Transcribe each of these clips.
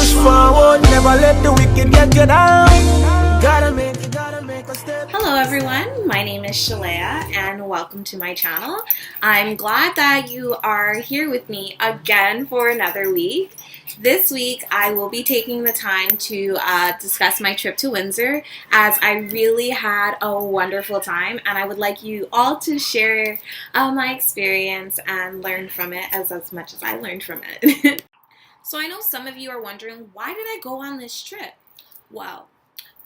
Push forward, never let the wicked get you down. Gotta make a step. Hello everyone, my name is Shalea and welcome to my channel. I'm glad that you are here with me again for another week. This week I will be taking the time to discuss my trip to Windsor, as I really had a wonderful time and I would like you all to share my experience and learn from it as much as I learned from it. So I know some of you are wondering, why did I go on this trip? Well,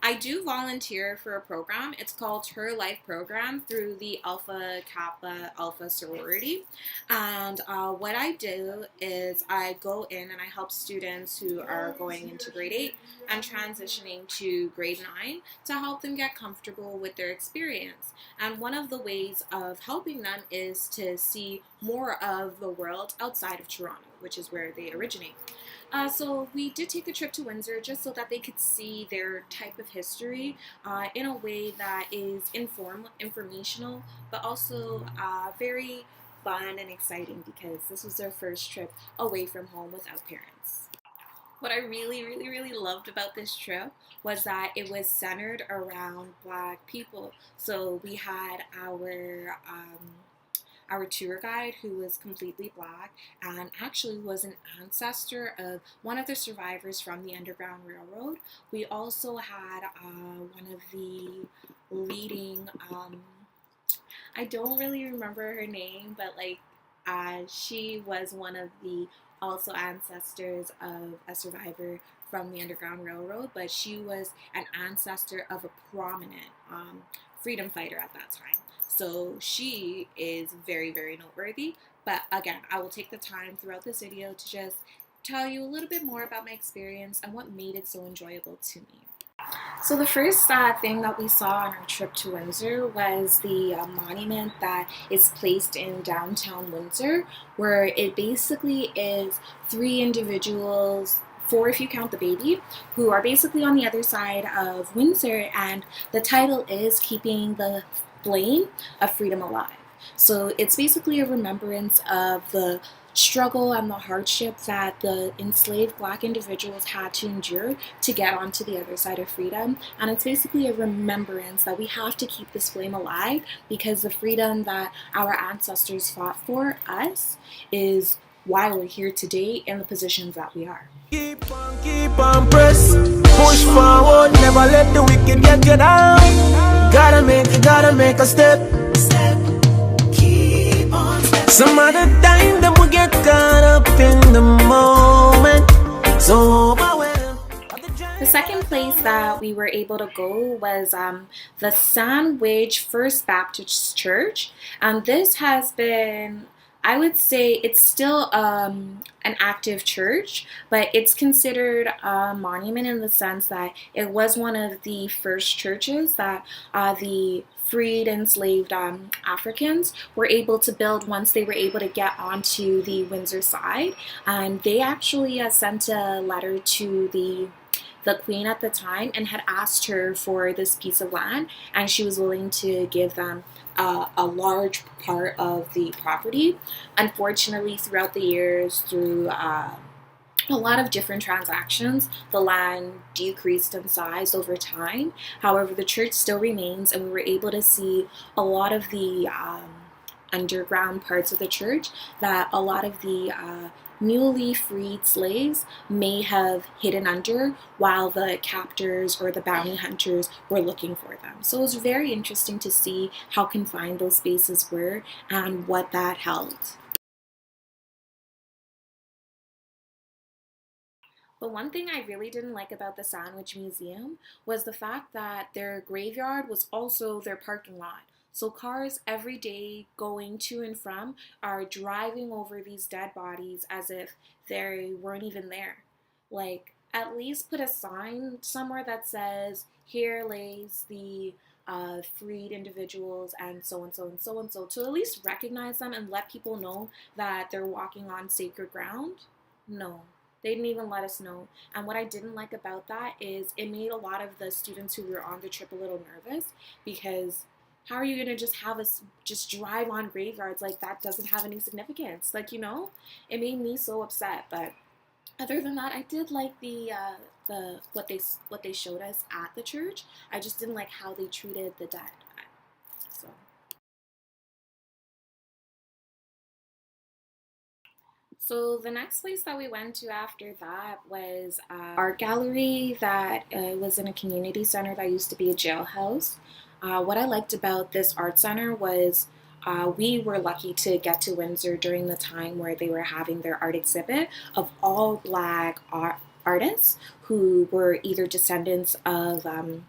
I do volunteer for a program. It's called Her Life Program through the Alpha Kappa Alpha sorority. And what I do is I go in and I help students who are going into grade 8 and transitioning to grade 9 to help them get comfortable with their experience. And one of the ways of helping them is to see more of the world outside of Toronto, which is where they originate. So we did take a trip to Windsor just so that they could see their type of history in a way that is informational, but also very fun and exciting, because this was their first trip away from home without parents. What I really loved about this trip was that it was centered around Black people. So we had our tour guide, who was completely Black and actually was an ancestor of one of the survivors from the Underground Railroad. We also had one of the leading, I don't really remember her name, but she was one of the also ancestors of a survivor from the Underground Railroad, but she was an ancestor of a prominent freedom fighter at that time. So she is very noteworthy. But again, I will take the time throughout this video to just tell you a little bit more about my experience and what made it so enjoyable to me. So the first thing that we saw on our trip to Windsor was the monument that is placed in downtown Windsor, where it basically is 3 individuals, 4 if you count the baby, who are basically on the other side of Windsor, and the title is Keeping the Flame of Freedom Alive. So it's basically a remembrance of the struggle and the hardship that the enslaved Black individuals had to endure to get onto the other side of freedom. And it's basically a remembrance that we have to keep this flame alive, because the freedom that our ancestors fought for us is why we're here today in the positions that we are. Keep on press. Push forward, never let the wicked get you down. Gotta make a step. Keep on step. Some other time them will get caught up in the moment. So overwhelmed. The second place that we were able to go was the Sandwich First Baptist Church, and this has been, I would say it's still an active church, but it's considered a monument in the sense that it was one of the first churches that the freed enslaved Africans were able to build once they were able to get onto the Windsor side. And they actually sent a letter to the Queen at the time and had asked her for this piece of land, and she was willing to give them a large part of the property. Unfortunately, throughout the years, through a lot of different transactions, the land decreased in size over time. However, the church still remains, and we were able to see a lot of the underground parts of the church that a lot of the newly freed slaves may have hidden under while the captors or the bounty hunters were looking for them. So it was very interesting to see how confined those spaces were and what that held. But one thing I really didn't like about the Sandwich Museum was the fact that their graveyard was also their parking lot. So cars every day going to and from are driving over these dead bodies as if they weren't even there. Like, at least put a sign somewhere that says, here lays the freed individuals and so and so and so and so, to at least recognize them and let people know that they're walking on sacred ground. No. They didn't even let us know. And what I didn't like about that is it made a lot of the students who were on the trip a little nervous, because how are you going to just have us just drive on graveyards? Like, that doesn't have any significance. Like, you know, it made me so upset. But Other than that, I did like the what they showed us at the church. I just didn't like how they treated the dead. So. So the next place that we went to after that was art gallery that was in a community center that used to be a jailhouse. What I liked about this art center was we were lucky to get to Windsor during the time where they were having their art exhibit of all black artists who were either descendants of the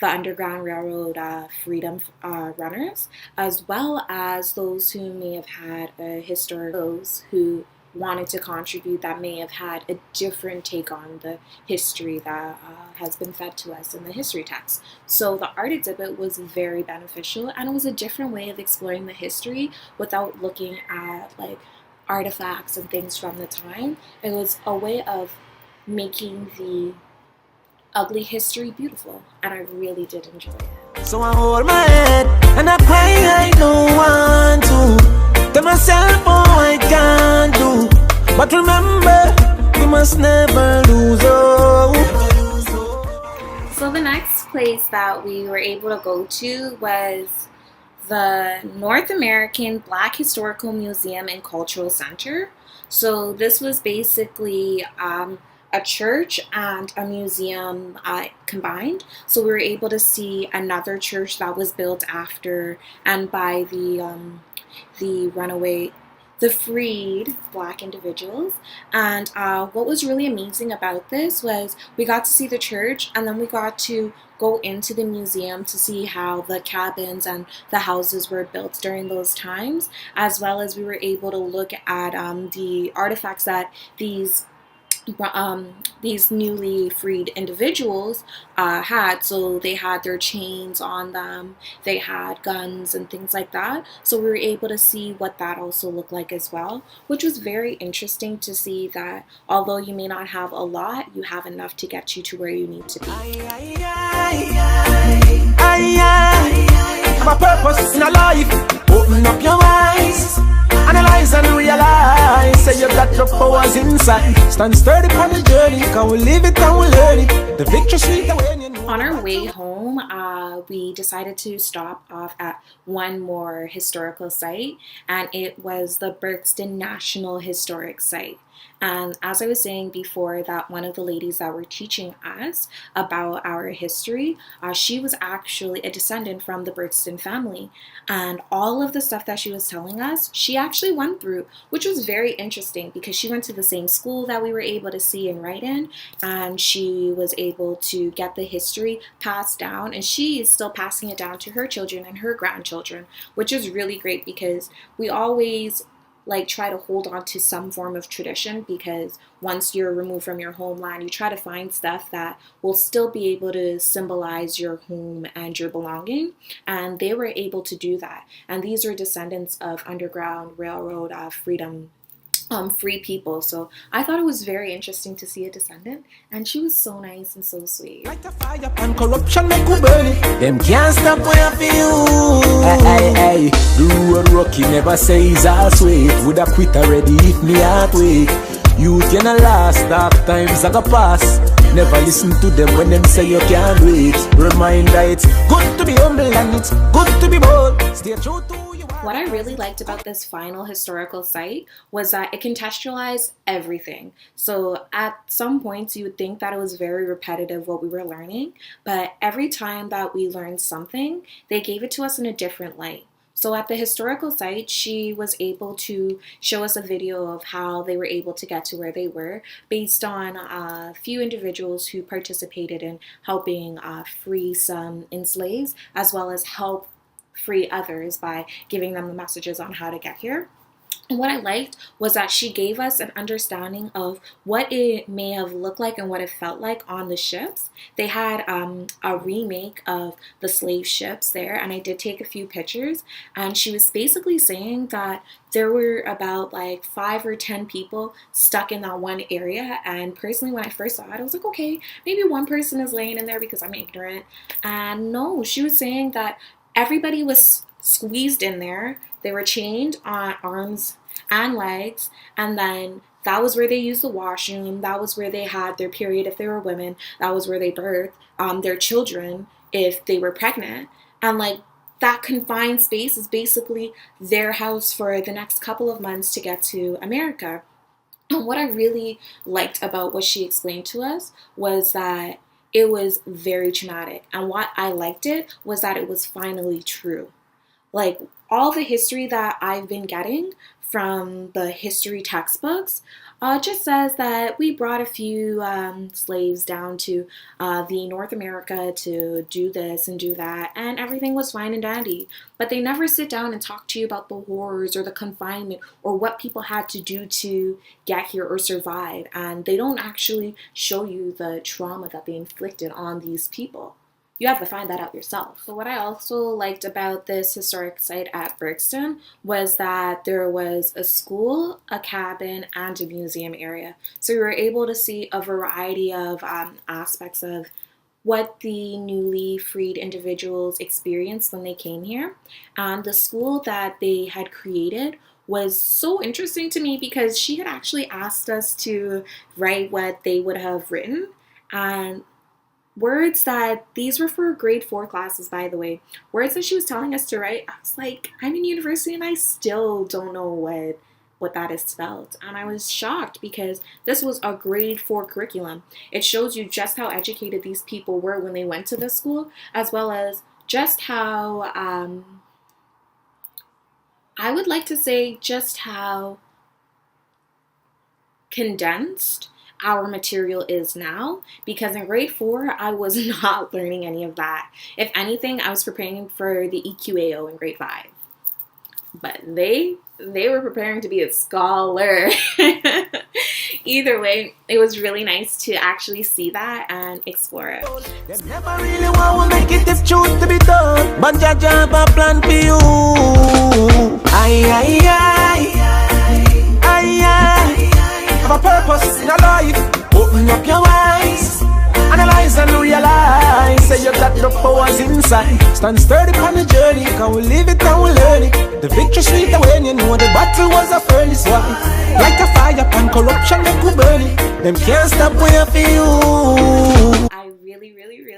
Underground Railroad freedom runners, as well as those who may have had those who wanted to contribute that may have had a different take on the history that has been fed to us in the history text. So the art exhibit was very beneficial, and it was a different way of exploring the history without looking at like artifacts and things from the time. It was a way of making the ugly history beautiful, and I really did enjoy it. So I hold my head and I cry, I don't want to. Tell myself, oh, I can't do. But remember, we must never lose. So the next place that we were able to go to was the North American Black Historical Museum and Cultural Center. So this was basically a church and a museum combined. So we were able to see another church that was built after and by the freed black individuals. And what was really amazing about this was we got to see the church, and then we got to go into the museum to see how the cabins and the houses were built during those times, as well as we were able to look at the artifacts that these newly freed individuals had. So they had their chains on them, they had guns and things like that. So we were able to see what that also looked like as well, which was very interesting to see that although you may not have a lot, you have enough to get you to where you need to be. My purpose in a life, open up your eyes, analyze and realize, say you got the powers inside. Stand sturdy on the journey, cause we live it and we learn it. The victory sweet when you know. On our way home, we decided to stop off at one more historical site, and it was the Buxton National Historic Site. And as I was saying before, that one of the ladies that were teaching us about our history, she was actually a descendant from the Buxton family. And all of the stuff that she was telling us, she actually went through, which was very interesting because she went to the same school that we were able to see and write in, and she was able to get the history passed down, and she is still passing it down to her children and her grandchildren, which is really great because we always try to hold on to some form of tradition, because once you're removed from your homeland, you try to find stuff that will still be able to symbolize your home and your belonging. And they were able to do that. And these are descendants of Underground Railroad free people. So I thought it was very interesting to see a descendant, and she was so nice and so sweet. Light a fire and corruption make we burn it. Them can't stop where I feel. Hey, the road rocky never say it's all sweet. Woulda quit already if me heart weak. You cannot last, dark times like a pass. Never listen to them when them say you can't do it. Reminder, it's good to be humble and it's good to be bold. Stay true to you. What I really liked about this final historical site was that it contextualized everything. So at some points you would think that it was very repetitive what we were learning, but every time that we learned something, they gave it to us in a different light. So at the historical site, she was able to show us a video of how they were able to get to where they were based on a few individuals who participated in helping free some enslaved, as well as help free others by giving them the messages on how to get here. And what I liked was that she gave us an understanding of what it may have looked like and what it felt like on the ships. They had a remake of the slave ships there, and I did take a few pictures, and she was basically saying that there were about 5 or 10 people stuck in that one area. And personally, when I first saw it, I was like, okay, maybe one person is laying in there because I'm ignorant. And no, she was saying that everybody was squeezed in there. They were chained on arms and legs, and then that was where they used the washroom. That was where they had their period if they were women. That was where they birthed their children if they were pregnant. And like that confined space is basically their house for the next couple of months to get to America. And what I really liked about what she explained to us was that it was very traumatic. And what I liked it was that it was finally true. Like all the history that I've been getting from the history textbooks just says that we brought a few slaves down to the North America to do this and do that, and everything was fine and dandy. But they never sit down and talk to you about the horrors or the confinement or what people had to do to get here or survive. And they don't actually show you the trauma that they inflicted on these people. You have to find that out yourself. So what I also liked about this historic site at Buxton was that there was a school, a cabin, and a museum area. So we were able to see a variety of aspects of what the newly freed individuals experienced when they came here. And the school that they had created was so interesting to me because she had actually asked us to write what they would have written. And words that, these were for grade 4 classes, by the way, words that she was telling us to write, I was like, I'm in university and I still don't know what that is spelled. And I was shocked because this was a grade 4 curriculum. It shows you just how educated these people were when they went to this school, as well as just how, I would like to say just how condensed our material is now, because in grade 4 I was not learning any of that. If anything, I was preparing for the EQAO in grade 5, but they were preparing to be a scholar. Either way, it was really nice to actually see that and explore it. Them never really want to make it if truth to be done, but Jah have a plan for you. Have a purpose in your life. Open up your eyes, analyze and realize. Say you got the powers inside. Stand sturdy on the journey, can we live it and we learn it. The victory sweet when you know the battle was a furnace. Why? Like a fire pan, corruption they could burn it. Them can't stop waiting for you. I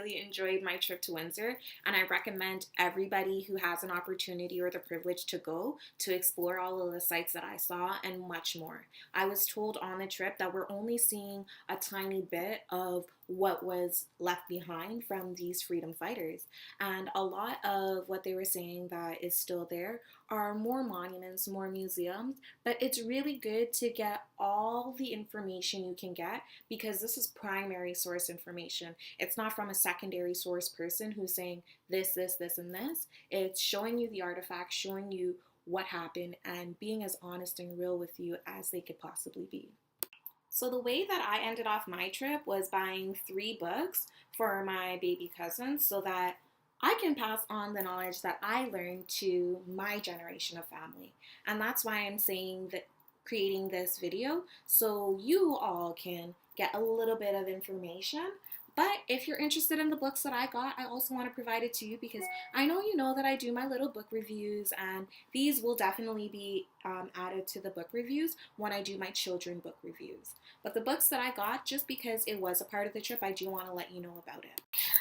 really enjoyed my trip to Windsor, and I recommend everybody who has an opportunity or the privilege to go to explore all of the sites that I saw and much more. I was told on the trip that we're only seeing a tiny bit of what was left behind from these freedom fighters, and a lot of what they were saying that is still there are more monuments, more museums, but it's really good to get all the information you can get because this is primary source information. It's not from a secondary source person who's saying this, and this. It's showing you the artifacts, showing you what happened, and being as honest and real with you as they could possibly be. So the way that I ended off my trip was buying 3 books for my baby cousins so that I can pass on the knowledge that I learned to my generation of family. And that's why I'm saying that creating this video so you all can get a little bit of information. But if you're interested in the books that I got, I also want to provide it to you because I know you know that I do my little book reviews, and these will definitely be added to the book reviews when I do my children book reviews. But the books that I got, just because it was a part of the trip, I do want to let you know about it.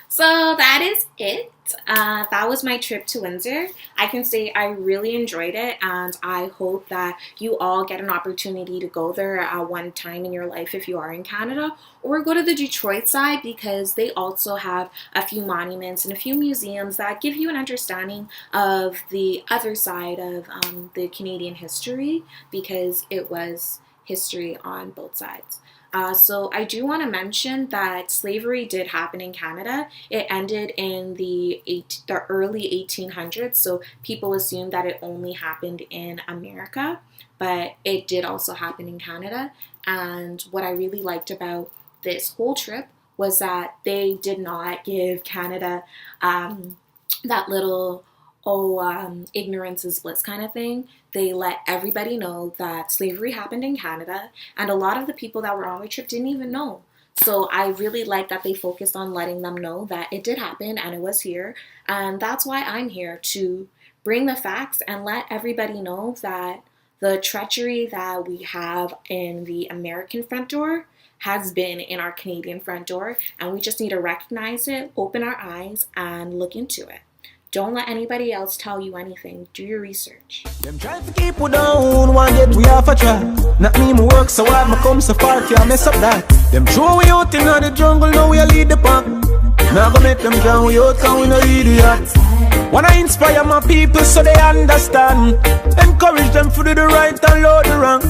So that is it. That was my trip to Windsor. I can say I really enjoyed it, and I hope that you all get an opportunity to go there at one time in your life if you are in Canada, or go to the Detroit side because they also have a few monuments and a few museums that give you an understanding of the other side of the Canadian history, because it was history on both sides. So I do want to mention that slavery did happen in Canada. It ended in the early 1800s, so people assume that it only happened in America, but it did also happen in Canada. And what I really liked about this whole trip was that they did not give Canada that little ignorance is bliss kind of thing. They let everybody know that slavery happened in Canada, and a lot of the people that were on the trip didn't even know. So I really like that they focused on letting them know that it did happen and it was here, and that's why I'm here, to bring the facts and let everybody know that The treachery that we have in the American front door has been in our Canadian front door, and we just need to recognize it, open our eyes, and look into it. Don't let anybody else tell you anything. Do your research. Them try to keep we down, one get we off a track. Not me work so hard, me come so far, can't mess up that. Them throw we out in the jungle, now we a lead the pack. Now go make them drown we out, cause we no idiot. Wanna inspire my people so they understand. Encourage them to do the right and load the wrong.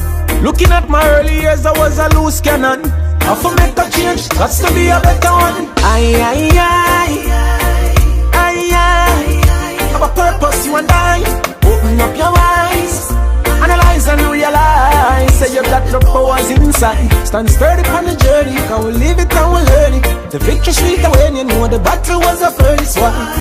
Looking at my early years, I was a loose cannon. Have to make a change, got to be a better one. Aye, aye, aye, aye, aye. Have a purpose, you and I. Open up your eyes, analyze and realize. Say you got the powers inside. Stand sturdy on the journey, cause we live it and we learn it. The victory sweet when you know the battle was the first one.